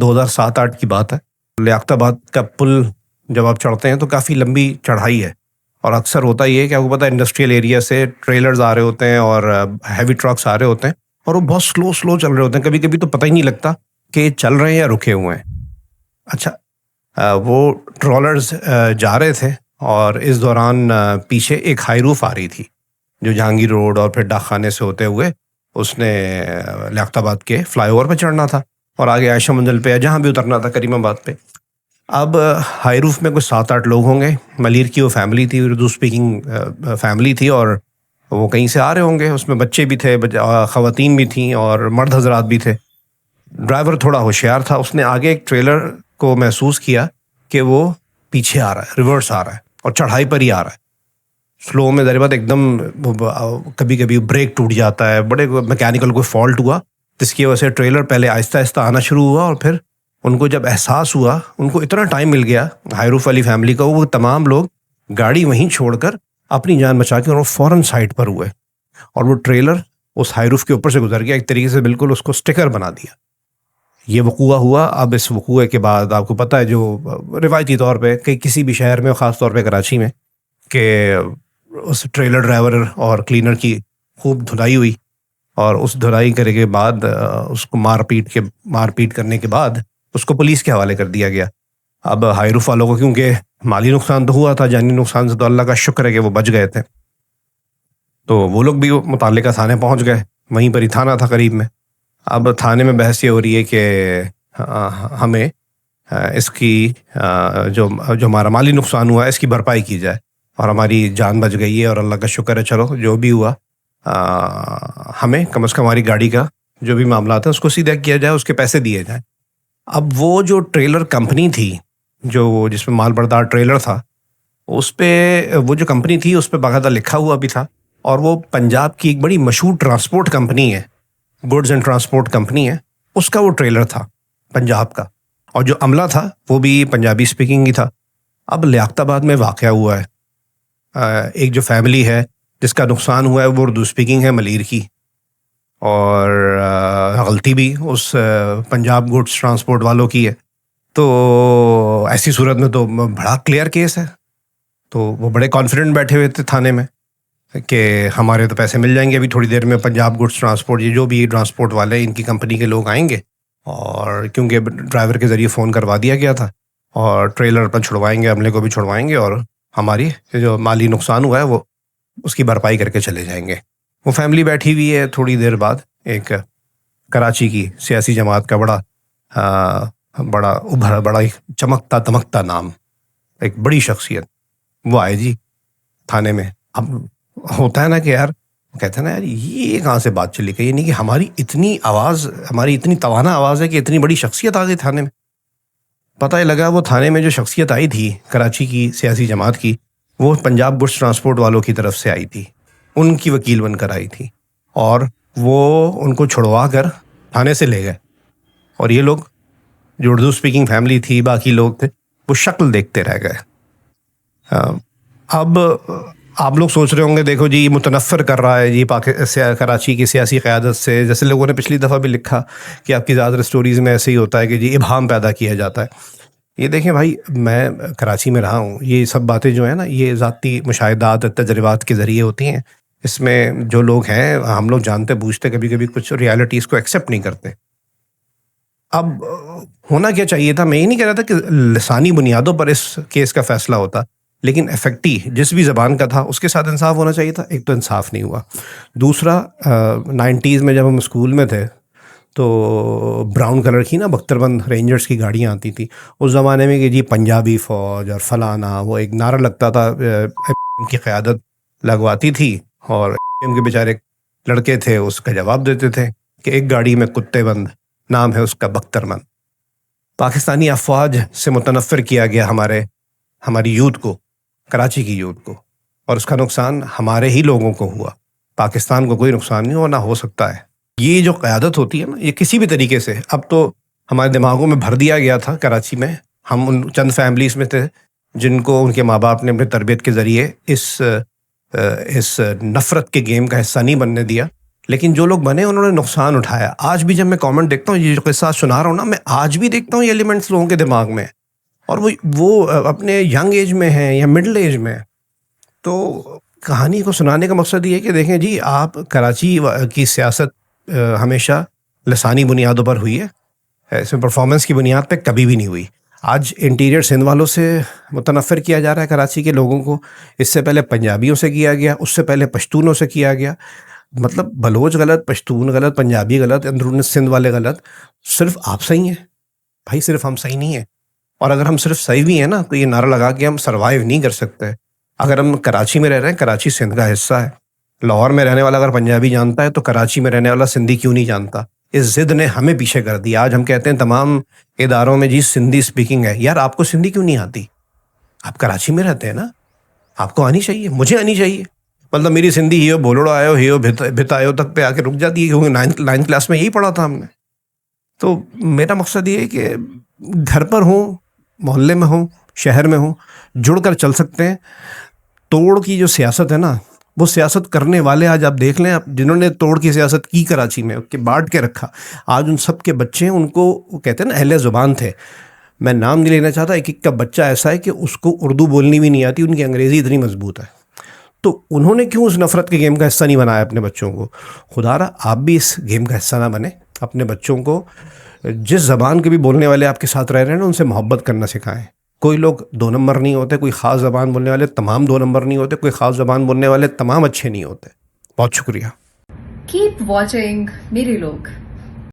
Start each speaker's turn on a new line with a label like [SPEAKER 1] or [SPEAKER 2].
[SPEAKER 1] 2007-8 کی بات ہے. لیاقت آباد کا پل جب آپ چڑھتے ہیں تو کافی لمبی چڑھائی ہے، اور اکثر ہوتا یہ ہے کہ آپ کو پتہ ہے انڈسٹریل ایریا سے ٹریلرز آ رہے ہوتے ہیں اور ہیوی ٹرکس آ رہے ہوتے ہیں، اور وہ بہت سلو چل رہے ہوتے ہیں. کبھی کبھی تو پتہ ہی نہیں لگتا کہ چل رہے ہیں یا رکے ہوئے ہیں. اچھا، وہ ٹرولرز جا رہے تھے اور اس دوران پیچھے ایک ہائی روف آ رہی تھی جو جہانگیر روڈ اور پھر ڈاک خانے سے ہوتے ہوئے اس نے لیاقت آباد کے فلائی اوور پہ چڑھنا تھا اور آگے عائشہ منزل پہ جہاں بھی اترنا تھا کریم آباد پہ. اب ہائی روف میں کچھ 7-8 لوگ ہوں گے. ملیر کی وہ فیملی تھی، اردو اسپیکنگ فیملی تھی، اور وہ کہیں سے آ رہے ہوں گے. اس میں بچے بھی تھے، خواتین بھی تھیں اور مرد حضرات بھی تھے. ڈرائیور تھوڑا ہوشیار تھا، اس نے آگے ایک ٹریلر کو محسوس کیا کہ وہ پیچھے آ رہا ہے، ریورس آ رہا ہے اور چڑھائی پر ہی آ رہا ہے. سلو میں ذرا بات ایک دم کبھی کبھی بریک ٹوٹ جاتا ہے، بڑے میکینیکل کوئی فالٹ ہوا جس کی وجہ سے ٹریلر پہلے آہستہ آہستہ آنا شروع ہوا، اور پھر ان کو جب احساس ہوا، ان کو اتنا ٹائم مل گیا ہائی روف والی فیملی کا، وہ تمام لوگ گاڑی وہیں چھوڑ کر اپنی جان بچا کے اور وہ فوراً سائڈ پر ہوئے، اور وہ ٹریلر اس ہائی روف کے اوپر سے گزر گیا، ایک طریقے سے بالکل اس کو سٹیکر بنا دیا. یہ وقوع ہوا. اب اس وقوع کے بعد آپ کو پتہ ہے جو روایتی طور پہ کہ کسی بھی شہر میں، خاص طور پہ کراچی میں، کہ اس ٹریلر ڈرائیور اور کلینر کی خوب دھلائی ہوئی، اور اس دھلائی کرنے کے بعد اس کو مار پیٹ کرنے کے بعد اس کو پولیس کے حوالے کر دیا گیا. اب ہائی روف والوں کو کیونکہ مالی نقصان تو ہوا تھا، جانی نقصان سے تو اللہ کا شکر ہے کہ وہ بچ گئے تھے، تو وہ لوگ بھی متعلقہ تھانے پہنچ گئے. وہیں پر ہی تھانہ تھا قریب میں. اب تھانے میں بحث یہ ہو رہی ہے کہ ہمیں اس کی جو ہمارا مالی نقصان ہوا ہے اس کی بھرپائی کی جائے، اور ہماری جان بچ گئی ہے اور اللہ کا شکر ہے، چلو جو بھی ہوا ہمیں کم از کم ہماری گاڑی کا جو بھی معاملات ہیں اس کو سیدھا کیا جائے، اس کے پیسے دیے جائیں. اب وہ جو ٹریلر کمپنی تھی جو جس میں مال بردار ٹریلر تھا، اس پہ وہ جو کمپنی تھی اس پہ باقاعدہ لکھا ہوا بھی تھا، اور وہ پنجاب کی ایک بڑی مشہور ٹرانسپورٹ کمپنی ہے، گوڈز اینڈ ٹرانسپورٹ کمپنی ہے، اس کا وہ ٹریلر تھا پنجاب کا، اور جو عملہ تھا وہ بھی پنجابی اسپیکنگ ہی تھا. اب لیاقت آباد میں واقعہ ہوا ہے، ایک جو فیملی ہے جس کا نقصان ہوا ہے وہ اردو اسپیکنگ ہے ملیر کی، اور غلطی بھی اس پنجاب گوڈز ٹرانسپورٹ والوں کی ہے. تو ایسی صورت میں تو بڑا کلیئر کیس ہے. تو وہ بڑے کانفیڈنٹ بیٹھے ہوئے تھے تھانے میں کہ ہمارے تو پیسے مل جائیں گے ابھی تھوڑی دیر میں. پنجاب گوڈز ٹرانسپورٹ، یہ جو بھی ٹرانسپورٹ والے ان کی کمپنی کے لوگ آئیں گے، اور کیونکہ ڈرائیور کے ذریعے فون کروا دیا گیا تھا، اور ٹریلر پر چھڑوائیں گے، عملے کو بھی چھڑوائیں گے، اور ہماری جو مالی نقصان ہوا ہے وہ اس کی بھرپائی کر کے چلے جائیں گے. وہ فیملی بیٹھی ہوئی ہے. تھوڑی دیر بعد ایک کراچی کی سیاسی جماعت کا بڑا چمکتا دمکتا نام، ایک بڑی شخصیت، وہ آئے جی تھانے میں. اب ہوتا ہے نا کہ یار کہتے ہیں نا یار یہ کہاں سے بات چلی گئی، یعنی کہ ہماری اتنی آواز، ہماری اتنی توانا آواز ہے کہ اتنی بڑی شخصیت آ گئی تھانے میں. پتہ ہی لگا وہ تھانے میں جو شخصیت آئی تھی کراچی کی سیاسی جماعت کی، وہ پنجاب گوڈز ٹرانسپورٹ والوں کی طرف سے آئی تھی، ان کی وکیل بن کر آئی تھی، اور وہ ان کو چھڑوا کر تھانے سے لے گئے. اور یہ لوگ جو اردو اسپیکنگ فیملی تھی، باقی لوگ تھے، وہ شکل دیکھتے رہ گئے. اب آپ لوگ سوچ رہے ہوں گے دیکھو جی یہ متنفر کر رہا ہے جی کراچی کی سیاسی قیادت سے، جیسے لوگوں نے پچھلی دفعہ بھی لکھا کہ آپ کی زیادہ تر اسٹوریز میں ایسے ہی ہوتا ہے کہ جی ابہام پیدا کیا جاتا ہے. یہ دیکھیں بھائی، میں کراچی میں رہا ہوں، یہ سب باتیں جو ہیں نا یہ ذاتی مشاہدات، تجربات کے ذریعے ہوتی ہیں. اس میں جو لوگ ہیں ہم لوگ جانتے بوجھتے کبھی کبھی کچھ ریالٹیز کو ایکسیپٹ نہیں کرتے. اب ہونا کیا چاہیے تھا، میں یہ نہیں کہہ رہا تھا کہ لسانی بنیادوں پر اس کیس کا فیصلہ ہوتا، لیکن افیکٹی جس بھی زبان کا تھا اس کے ساتھ انصاف ہونا چاہیے تھا. ایک تو انصاف نہیں ہوا. دوسرا 90s میں جب ہم اسکول میں تھے تو براؤن کلر کی نا بختر بند رینجرز کی گاڑیاں آتی تھی اس زمانے میں کہ جی پنجابی فوج اور فلانا، وہ ایک نعرہ لگتا تھا، کی قیادت لگواتی تھی، اور کے بیچارے لڑکے تھے اس کا جواب دیتے تھے کہ ایک گاڑی میں کتے بند، نام ہے اس کا بختر بند. پاکستانی افواج سے متنفر کیا گیا ہماری یوتھ کو، کراچی کی یوتھ کو، اور اس کا نقصان ہمارے ہی لوگوں کو ہوا. پاکستان کو کوئی نقصان نہیں ہوا، نہ ہو سکتا ہے. یہ جو قیادت ہوتی ہے نا، یہ کسی بھی طریقے سے، اب تو ہمارے دماغوں میں بھر دیا گیا تھا کراچی میں. ہم ان چند فیملیز میں تھے جن کو ان کے ماں باپ نے اپنے تربیت کے ذریعے اس نفرت کے گیم کا حصہ نہیں بننے دیا، لیکن جو لوگ بنے انہوں نے نقصان اٹھایا. آج بھی جب میں کامنٹ دیکھتا ہوں، یہ جو قصہ سنا رہا ہوں نا، میں آج بھی دیکھتا ہوں یہ ایلیمنٹس لوگوں کے دماغ میں، اور وہ اپنے ینگ ایج میں ہیں یا مڈل ایج میں. تو کہانی کو سنانے کا مقصد یہ ہے کہ دیکھیں جی، آپ کراچی کی سیاست ہمیشہ لسانی بنیادوں پر ہوئی ہے، ایسے پرفارمنس کی بنیاد پہ کبھی بھی نہیں ہوئی. آج انٹیریئر سندھ والوں سے متنفر کیا جا رہا ہے کراچی کے لوگوں کو، اس سے پہلے پنجابیوں سے کیا گیا، اس سے پہلے پشتونوں سے کیا گیا. مطلب بلوچ غلط، پشتون غلط، پنجابی غلط، اندرون سندھ والے غلط، صرف آپ صحیح ہیں بھائی، صرف ہم صحیح نہیں ہیں. اور اگر ہم صرف صحیح بھی ہیں نا تو یہ نعرہ لگا کے ہم سروائیو نہیں کر سکتے. اگر ہم کراچی میں رہ رہے ہیں، کراچی سندھ کا حصہ ہے. لاہور میں رہنے والا اگر پنجابی جانتا ہے تو کراچی میں رہنے والا سندھی کیوں نہیں جانتا؟ اس ضد نے ہمیں پیچھے کر دیا. آج ہم کہتے ہیں تمام اداروں میں جی سندھی اسپیکنگ ہے. یار آپ کو سندھی کیوں نہیں آتی؟ آپ کراچی میں رہتے ہیں نا، آپ کو آنی چاہیے، مجھے آنی چاہیے. مطلب میری سندھی ہیو بولوڑا آئے ہیو بھت آئے تک پہ آ کے رک جاتی ہے، کیونکہ نائنتھ کلاس میں یہی پڑھا تھا ہم نے. تو میرا مقصد یہ ہے کہ گھر پر ہوں، محلے میں ہوں، شہر میں ہوں، جڑ کر چل سکتے ہیں. توڑ کی جو سیاست ہے نا، وہ سیاست کرنے والے آج آپ دیکھ لیں، جنہوں نے توڑ کی سیاست کی کراچی میں، کہ بانٹ کے رکھا، آج ان سب کے بچے ہیں، ان کو وہ کہتے ہیں نا اہل زبان تھے. میں نام نہیں لینا چاہتا، ایک کا بچہ ایسا ہے کہ اس کو اردو بولنی بھی نہیں آتی، ان کی انگریزی اتنی مضبوط ہے. تو انہوں نے کیوں اس نفرت کے گیم کا حصہ نہیں بنایا اپنے بچوں کو؟ خدا را آپ بھی اس گیم کا حصہ نہ بنے. اپنے بچوں کو جس زبان کے بھی بولنے والے آپ کے ساتھ رہ رہے ہیں نا، ان سے محبت کرنا سکھائیں. کوئی لوگ 2 نمبر نہیں ہوتے، کوئی خاص زبان بولنے والے تمام 2 نمبر نہیں ہوتے، کوئی خاص زبان بولنے والے تمام اچھے نہیں ہوتے. بہت شکریہ.
[SPEAKER 2] Keep watching Mere Log.